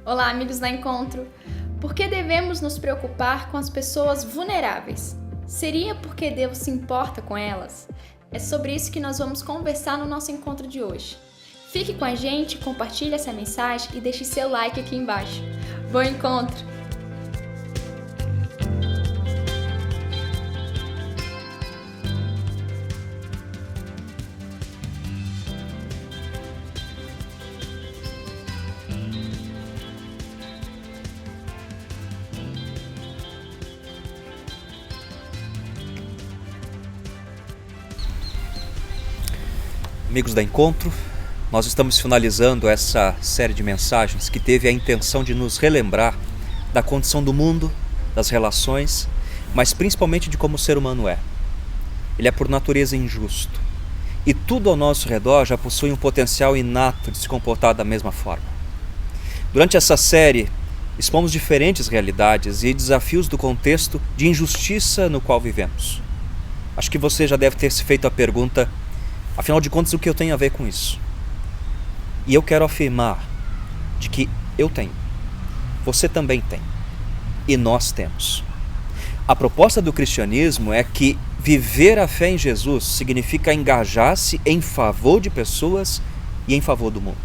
Olá, amigos da Encontro! Por que devemos nos preocupar com as pessoas vulneráveis? Seria porque Deus se importa com elas? É sobre isso que nós vamos conversar no nosso encontro de hoje. Fique com a gente, compartilhe essa mensagem e deixe seu like aqui embaixo. Bom encontro! Amigos da Encontro, nós estamos finalizando essa série de mensagens que teve a intenção de nos relembrar da condição do mundo, das relações, mas principalmente de como o ser humano é. Ele é por natureza injusto e tudo ao nosso redor já possui um potencial inato de se comportar da mesma forma. Durante essa série, expomos diferentes realidades e desafios do contexto de injustiça no qual vivemos. Acho que você já deve ter se feito a pergunta: afinal de contas, o que eu tenho a ver com isso? E eu quero afirmar de que eu tenho, você também tem, e nós temos. A proposta do cristianismo é que viver a fé em Jesus significa engajar-se em favor de pessoas e em favor do mundo.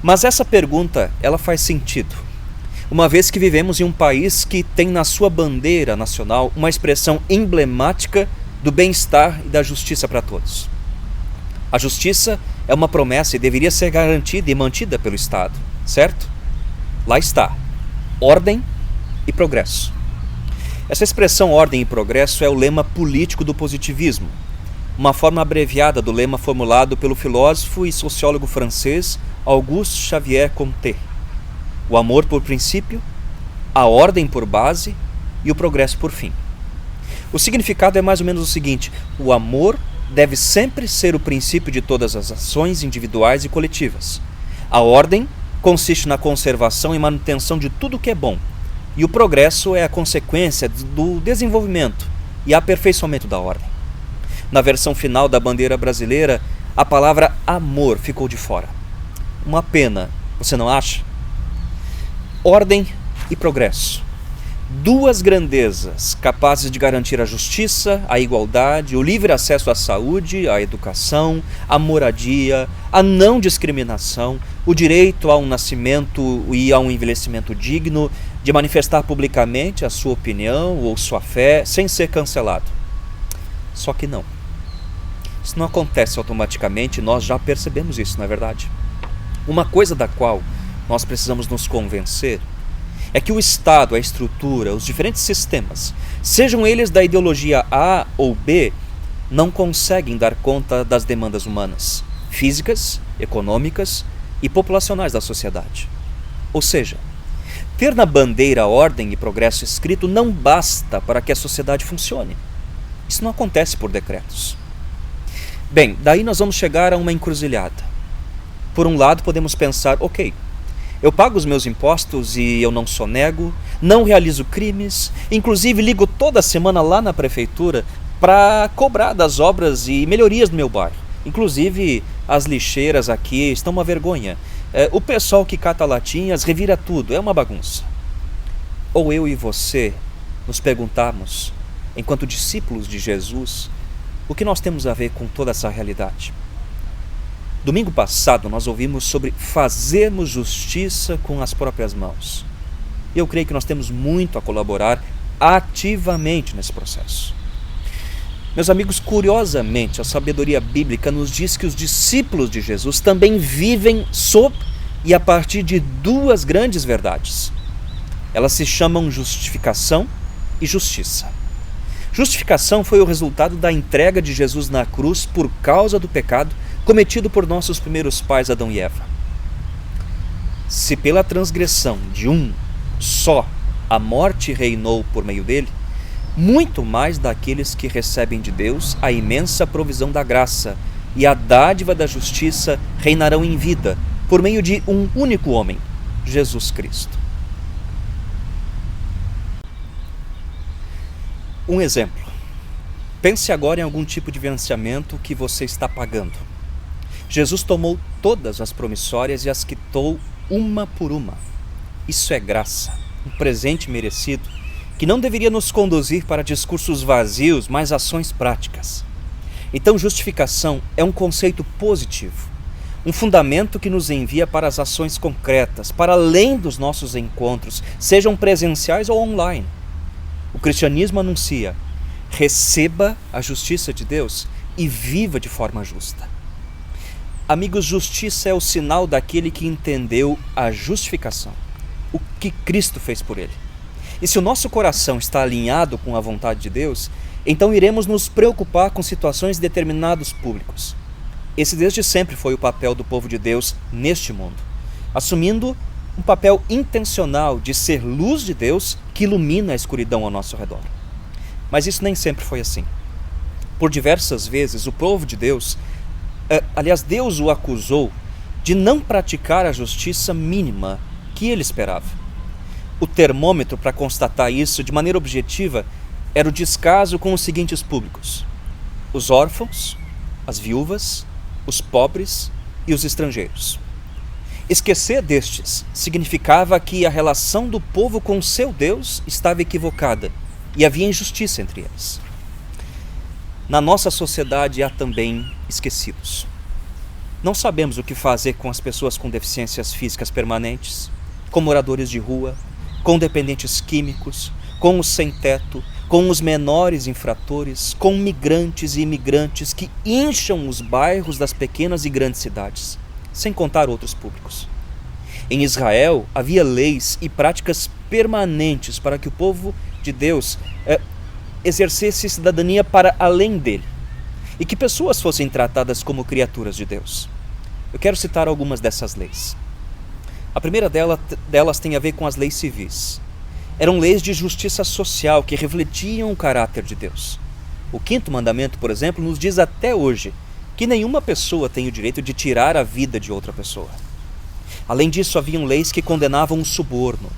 Mas essa pergunta, ela faz sentido, uma vez que vivemos em um país que tem na sua bandeira nacional uma expressão emblemática do bem-estar e da justiça para todos. A justiça é uma promessa e deveria ser garantida e mantida pelo Estado, certo? Lá está, ordem e progresso. Essa expressão ordem e progresso é o lema político do positivismo, uma forma abreviada do lema formulado pelo filósofo e sociólogo francês Auguste Xavier Comte. O amor por princípio, a ordem por base e o progresso por fim. O significado é mais ou menos o seguinte: o amor deve sempre ser o princípio de todas as ações individuais e coletivas. A ordem consiste na conservação e manutenção de tudo o que é bom, e o progresso é a consequência do desenvolvimento e aperfeiçoamento da ordem. Na versão final da bandeira brasileira, a palavra amor ficou de fora. Uma pena, você não acha? Ordem e progresso. Duas grandezas capazes de garantir a justiça, a igualdade, o livre acesso à saúde, à educação, à moradia, a não discriminação, o direito a um nascimento e a um envelhecimento digno, de manifestar publicamente a sua opinião ou sua fé sem ser cancelado. Só que não. Isso não acontece automaticamente, nós já percebemos isso, não é verdade? Uma coisa da qual nós precisamos nos convencer é que o Estado, a estrutura, os diferentes sistemas, sejam eles da ideologia A ou B, não conseguem dar conta das demandas humanas, físicas, econômicas e populacionais da sociedade. Ou seja, ter na bandeira ordem e progresso escrito não basta para que a sociedade funcione. Isso não acontece por decretos. Bem, daí nós vamos chegar a uma encruzilhada. Por um lado, podemos pensar, ok, eu pago os meus impostos e eu não sonego, não realizo crimes, inclusive ligo toda semana lá na prefeitura para cobrar das obras e melhorias do meu bairro. Inclusive, as lixeiras aqui estão uma vergonha. O pessoal que cata latinhas revira tudo, é uma bagunça. Ou eu e você nos perguntarmos, enquanto discípulos de Jesus, o que nós temos a ver com toda essa realidade? Domingo passado nós ouvimos sobre fazermos justiça com as próprias mãos. Eu creio que nós temos muito a colaborar ativamente nesse processo. Meus amigos, curiosamente, a sabedoria bíblica nos diz que os discípulos de Jesus também vivem sob e a partir de duas grandes verdades. Elas se chamam justificação e justiça. Justificação foi o resultado da entrega de Jesus na cruz por causa do pecado cometido por nossos primeiros pais, Adão e Eva. Se pela transgressão de um só a morte reinou por meio dele, muito mais daqueles que recebem de Deus a imensa provisão da graça e a dádiva da justiça reinarão em vida por meio de um único homem, Jesus Cristo. Um exemplo. Pense agora em algum tipo de financiamento que você está pagando. Jesus tomou todas as promissórias e as quitou uma por uma. Isso é graça, um presente merecido, que não deveria nos conduzir para discursos vazios, mas ações práticas. Então, justificação é um conceito positivo, um fundamento que nos envia para as ações concretas, para além dos nossos encontros, sejam presenciais ou online. O cristianismo anuncia: receba a justiça de Deus e viva de forma justa. Amigos, justiça é o sinal daquele que entendeu a justificação, o que Cristo fez por ele. E se o nosso coração está alinhado com a vontade de Deus, então iremos nos preocupar com situações de determinados públicos. Esse desde sempre foi o papel do povo de Deus neste mundo, assumindo um papel intencional de ser luz de Deus que ilumina a escuridão ao nosso redor. Mas isso nem sempre foi assim. Por diversas vezes, o povo de Deus, Deus o acusou de não praticar a justiça mínima que ele esperava. O termômetro para constatar isso de maneira objetiva era o descaso com os seguintes públicos: os órfãos, as viúvas, os pobres e os estrangeiros. Esquecer destes significava que a relação do povo com seu Deus estava equivocada e havia injustiça entre eles. Na nossa sociedade há também esquecidos. Não sabemos o que fazer com as pessoas com deficiências físicas permanentes, com moradores de rua, com dependentes químicos, com os sem-teto, com os menores infratores, com migrantes e imigrantes que incham os bairros das pequenas e grandes cidades, sem contar outros públicos. Em Israel, havia leis e práticas permanentes para que o povo de Deus exercesse cidadania para além dele, e que pessoas fossem tratadas como criaturas de Deus. Eu quero citar algumas dessas leis. A primeira delas tem a ver com as leis civis. Eram leis de justiça social que refletiam o caráter de Deus. O 5º mandamento, por exemplo, nos diz até hoje que nenhuma pessoa tem o direito de tirar a vida de outra pessoa. Além disso, haviam leis que condenavam o suborno.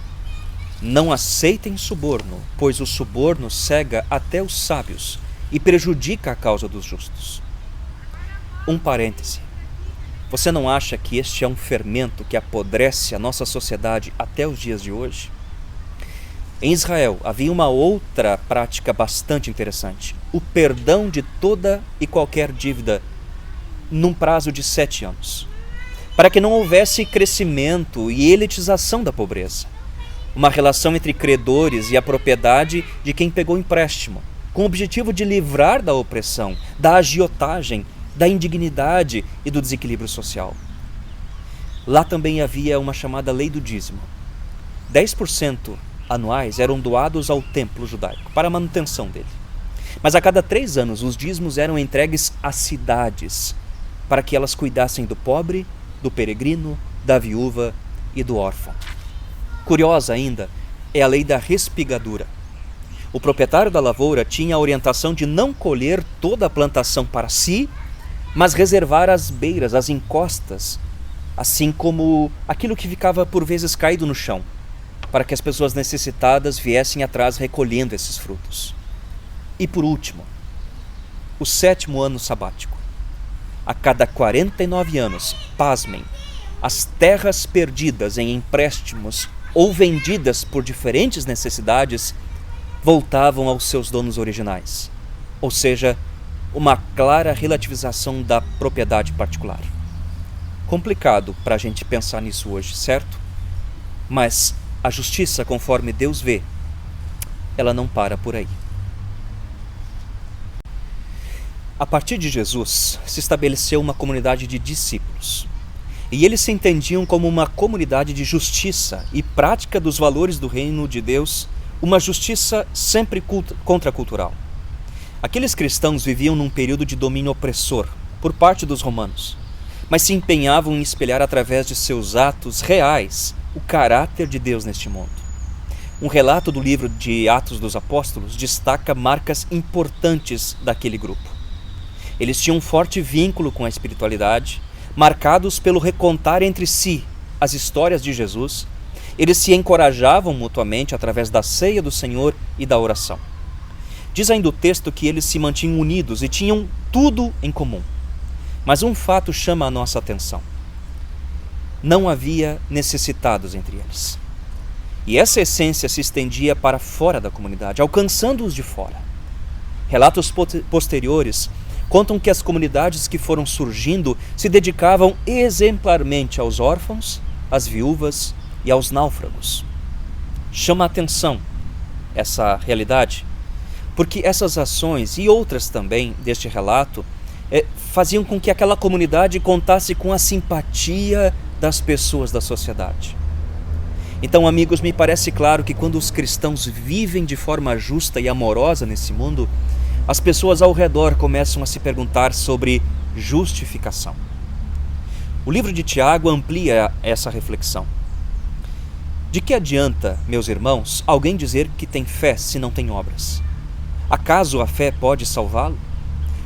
Não aceitem suborno, pois o suborno cega até os sábios e prejudica a causa dos justos. Um parêntese. Você não acha que este é um fermento que apodrece a nossa sociedade até os dias de hoje? Em Israel, havia uma outra prática bastante interessante: o perdão de toda e qualquer dívida num prazo de 7 anos, para que não houvesse crescimento e elitização da pobreza. Uma relação entre credores e a propriedade de quem pegou empréstimo, com o objetivo de livrar da opressão, da agiotagem, da indignidade e do desequilíbrio social. Lá também havia uma chamada lei do dízimo. 10% anuais eram doados ao templo judaico, para a manutenção dele. Mas a cada 3 anos, os dízimos eram entregues às cidades, para que elas cuidassem do pobre, do peregrino, da viúva e do órfão. Curiosa ainda é a lei da respigadura. O proprietário da lavoura tinha a orientação de não colher toda a plantação para si, mas reservar as beiras, as encostas, assim como aquilo que ficava por vezes caído no chão, para que as pessoas necessitadas viessem atrás recolhendo esses frutos. E por último, o 7º ano sabático. A cada 49 anos, pasmem, as terras perdidas em empréstimos ou vendidas por diferentes necessidades voltavam aos seus donos originais, ou seja, uma clara relativização da propriedade particular. Complicado para a gente pensar nisso hoje, certo? Mas a justiça, conforme Deus vê, ela não para por aí. A partir de Jesus, se estabeleceu uma comunidade de discípulos. E eles se entendiam como uma comunidade de justiça e prática dos valores do reino de Deus, uma justiça sempre contracultural. Aqueles cristãos viviam num período de domínio opressor por parte dos romanos, mas se empenhavam em espelhar através de seus atos reais o caráter de Deus neste mundo. Um relato do livro de Atos dos Apóstolos destaca marcas importantes daquele grupo. Eles tinham um forte vínculo com a espiritualidade, marcados pelo recontar entre si as histórias de Jesus. Eles se encorajavam mutuamente através da ceia do Senhor e da oração. Diz ainda o texto que eles se mantinham unidos e tinham tudo em comum. Mas um fato chama a nossa atenção. não havia necessitados entre eles. E essa essência se estendia para fora da comunidade, alcançando-os de fora. Relatos posteriores contam que as comunidades que foram surgindo se dedicavam exemplarmente aos órfãos, às viúvas e aos náufragos. Chama a atenção essa realidade, porque essas ações e outras também deste relato faziam com que aquela comunidade contasse com a simpatia das pessoas da sociedade. Então, amigos, me parece claro que quando os cristãos vivem de forma justa e amorosa nesse mundo, as pessoas ao redor começam a se perguntar sobre justificação. O livro de Tiago amplia essa reflexão. De que adianta, meus irmãos, alguém dizer que tem fé se não tem obras? Acaso a fé pode salvá-lo?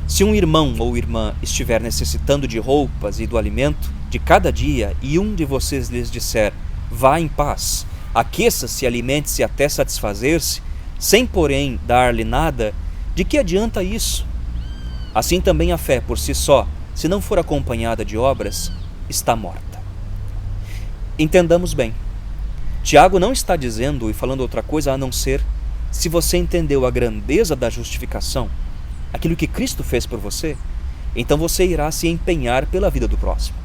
Se um irmão ou irmã estiver necessitando de roupas e do alimento de cada dia e um de vocês lhes disser: vá em paz, aqueça-se e alimente-se até satisfazer-se, sem porém dar-lhe nada, de que adianta isso? Assim também a fé por si só, se não for acompanhada de obras, está morta. Entendamos bem. Tiago não está dizendo e falando outra coisa a não ser: se você entendeu a grandeza da justificação, aquilo que Cristo fez por você, então você irá se empenhar pela vida do próximo.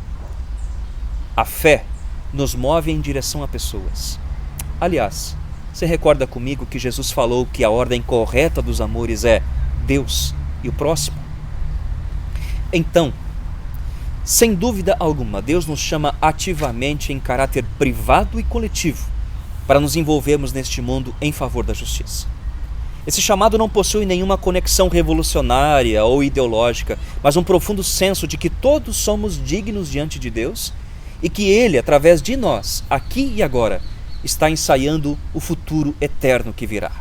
A fé nos move em direção a pessoas. Aliás, você recorda comigo que Jesus falou que a ordem correta dos amores é Deus e o próximo? Então, sem dúvida alguma, Deus nos chama ativamente em caráter privado e coletivo para nos envolvermos neste mundo em favor da justiça. Esse chamado não possui nenhuma conexão revolucionária ou ideológica, mas um profundo senso de que todos somos dignos diante de Deus e que Ele, através de nós, aqui e agora, está ensaiando o futuro eterno que virá.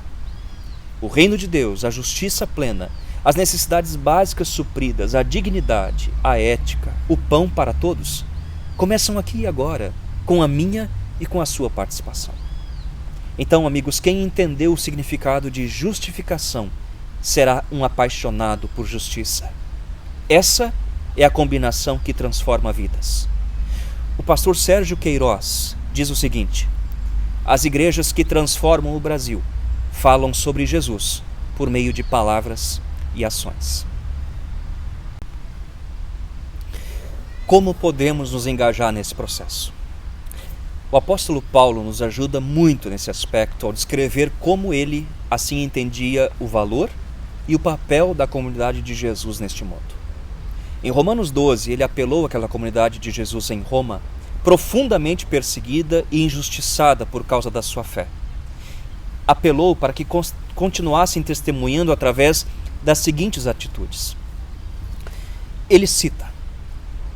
O reino de Deus, a justiça plena, as necessidades básicas supridas, a dignidade, a ética, o pão para todos, começam aqui e agora, com a minha e com a sua participação. Então, amigos, quem entendeu o significado de justificação será um apaixonado por justiça. Essa é a combinação que transforma vidas. O pastor Sérgio Queiroz diz o seguinte: as igrejas que transformam o Brasil falam sobre Jesus por meio de palavras e ações. Como podemos nos engajar nesse processo? O apóstolo Paulo nos ajuda muito nesse aspecto ao descrever como ele assim entendia o valor e o papel da comunidade de Jesus neste mundo. Em Romanos 12, ele apelou àquela comunidade de Jesus em Roma, profundamente perseguida e injustiçada por causa da sua fé. Apelou para que continuassem testemunhando através das seguintes atitudes. Ele cita: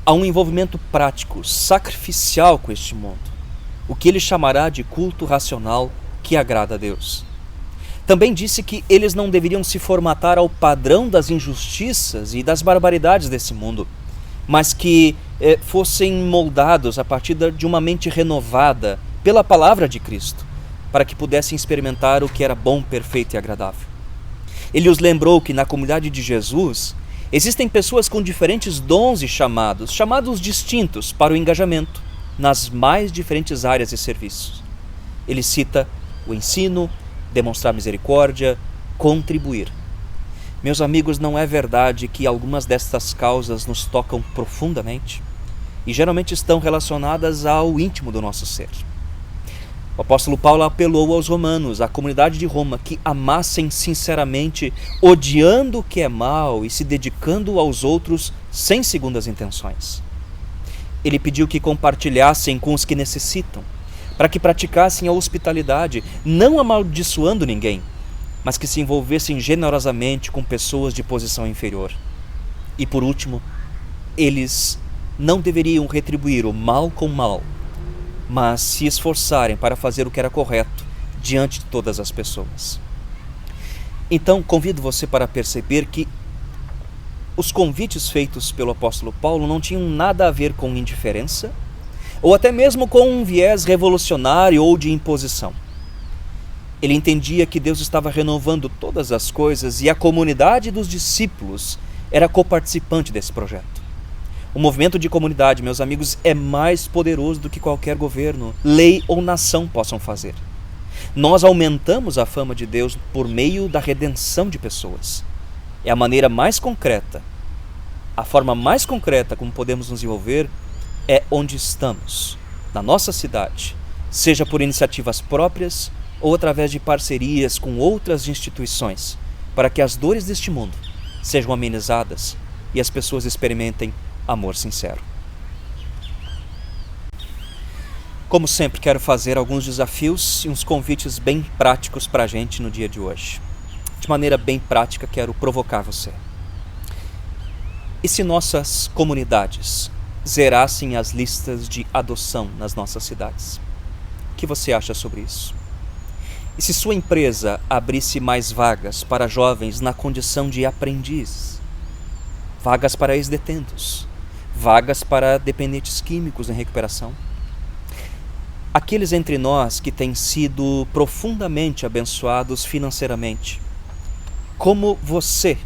há um envolvimento prático, sacrificial com este mundo, o que ele chamará de culto racional que agrada a Deus. Também disse que eles não deveriam se formatar ao padrão das injustiças e das barbaridades desse mundo, mas que fossem moldados a partir de uma mente renovada pela palavra de Cristo, para que pudessem experimentar o que era bom, perfeito e agradável. Ele os lembrou que na comunidade de Jesus existem pessoas com diferentes dons e chamados distintos para o engajamento nas mais diferentes áreas e serviços. Ele cita o ensino, demonstrar misericórdia, contribuir. Meus amigos, não é verdade que algumas destas causas nos tocam profundamente e geralmente estão relacionadas ao íntimo do nosso ser? O apóstolo Paulo apelou aos romanos, à comunidade de Roma, que amassem sinceramente, odiando o que é mal e se dedicando aos outros sem segundas intenções. Ele pediu que compartilhassem com os que necessitam, para que praticassem a hospitalidade, não amaldiçoando ninguém, mas que se envolvessem generosamente com pessoas de posição inferior. E por último, eles não deveriam retribuir o mal com o mal, mas se esforçarem para fazer o que era correto diante de todas as pessoas. Então, convido você para perceber que os convites feitos pelo apóstolo Paulo não tinham nada a ver com indiferença, ou até mesmo com um viés revolucionário ou de imposição. Ele entendia que Deus estava renovando todas as coisas e a comunidade dos discípulos era coparticipante desse projeto. O movimento de comunidade, meus amigos, é mais poderoso do que qualquer governo, lei ou nação possam fazer. Nós aumentamos a fama de Deus por meio da redenção de pessoas. É a maneira mais concreta, a forma mais concreta como podemos nos envolver é onde estamos, na nossa cidade, seja por iniciativas próprias ou através de parcerias com outras instituições, para que as dores deste mundo sejam amenizadas e as pessoas experimentem amor sincero. Como sempre, quero fazer alguns desafios e uns convites bem práticos para a gente no dia de hoje. De maneira bem prática, quero provocar você. E se nossas comunidades zerassem as listas de adoção nas nossas cidades? O que você acha sobre isso? E se sua empresa abrisse mais vagas para jovens na condição de aprendizes? Vagas para ex-detentos? Vagas para dependentes químicos em recuperação? Aqueles entre nós que têm sido profundamente abençoados financeiramente, como você,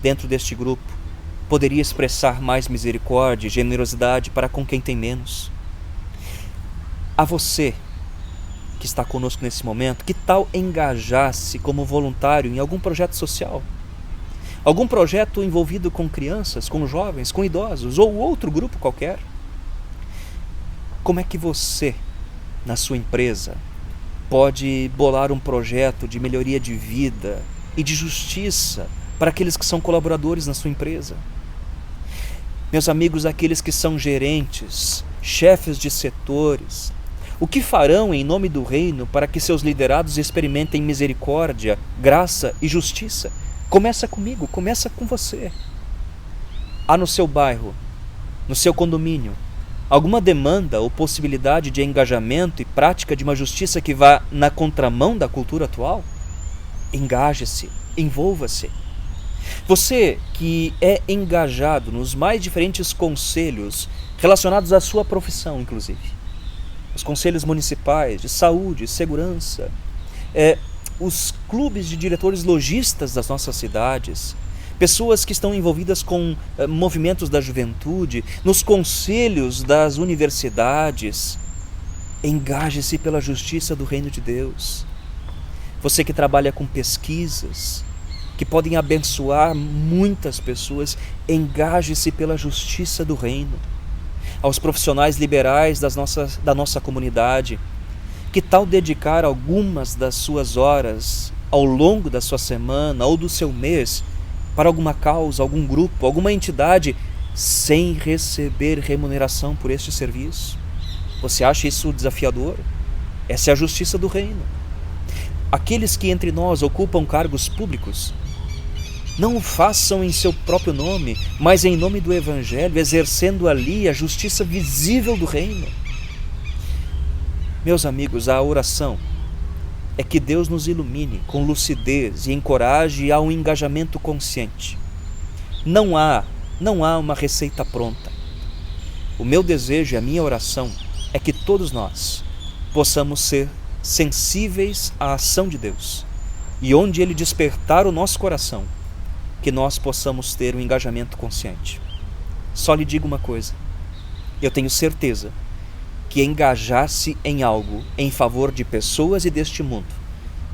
dentro deste grupo, poderia expressar mais misericórdia e generosidade para com quem tem menos? A você, que está conosco nesse momento, que tal engajar-se como voluntário em algum projeto social? Algum projeto envolvido com crianças, com jovens, com idosos ou outro grupo qualquer? Como é que você, na sua empresa, pode bolar um projeto de melhoria de vida e de justiça para aqueles que são colaboradores na sua empresa? Meus amigos, aqueles que são gerentes, chefes de setores, o que farão em nome do reino para que seus liderados experimentem misericórdia, graça e justiça? Começa comigo, começa com você. Há no seu bairro, no seu condomínio, alguma demanda ou possibilidade de engajamento e prática de uma justiça que vá na contramão da cultura atual? Engaje-se, envolva-se. Você que é engajado nos mais diferentes conselhos relacionados à sua profissão, inclusive, os conselhos municipais de saúde, segurança, os clubes de diretores lojistas das nossas cidades, pessoas que estão envolvidas com movimentos da juventude, nos conselhos das universidades, engaje-se pela justiça do reino de Deus. Você que trabalha com pesquisas, que podem abençoar muitas pessoas, engaje-se pela justiça do reino. Aos profissionais liberais da nossa comunidade, que tal dedicar algumas das suas horas ao longo da sua semana ou do seu mês para alguma causa, algum grupo, alguma entidade, sem receber remuneração por este serviço? Você acha isso desafiador? Essa é a justiça do reino. Aqueles que entre nós ocupam cargos públicos, não o façam em seu próprio nome, mas em nome do Evangelho, exercendo ali a justiça visível do reino. Meus amigos, a oração é que Deus nos ilumine com lucidez e encoraje ao engajamento consciente. Não há uma receita pronta. O meu desejo e a minha oração é que todos nós possamos ser sensíveis à ação de Deus e onde Ele despertar o nosso coração, que nós possamos ter um engajamento consciente. Só lhe digo uma coisa, eu tenho certeza que engajar-se em algo em favor de pessoas e deste mundo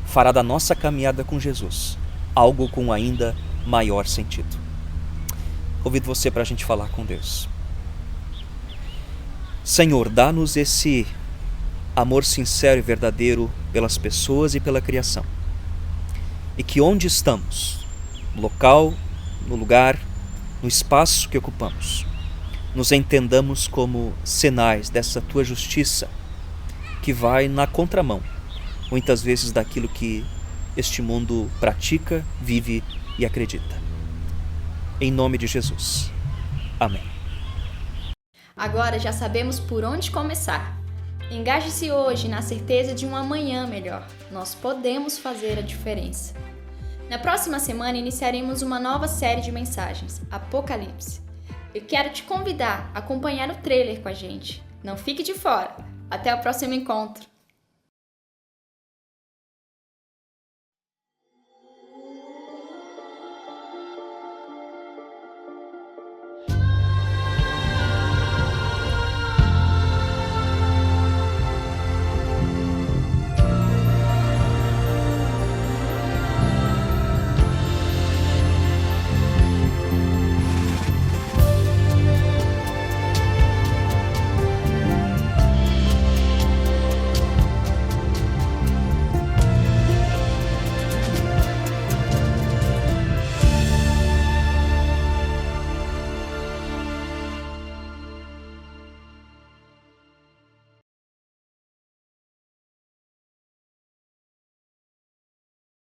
fará da nossa caminhada com Jesus algo com ainda maior sentido. Convido você para a gente falar com Deus. Senhor, dá-nos esse amor sincero e verdadeiro pelas pessoas e pela criação. E que onde estamos, no local, no lugar, no espaço que ocupamos, nos entendamos como sinais dessa tua justiça que vai na contramão, muitas vezes, daquilo que este mundo pratica, vive e acredita. Em nome de Jesus. Amém. Agora já sabemos por onde começar. Engaje-se hoje na certeza de um amanhã melhor. Nós podemos fazer a diferença. Na próxima semana iniciaremos uma nova série de mensagens, Apocalipse. Eu quero te convidar a acompanhar o trailer com a gente. Não fique de fora. Até o próximo encontro.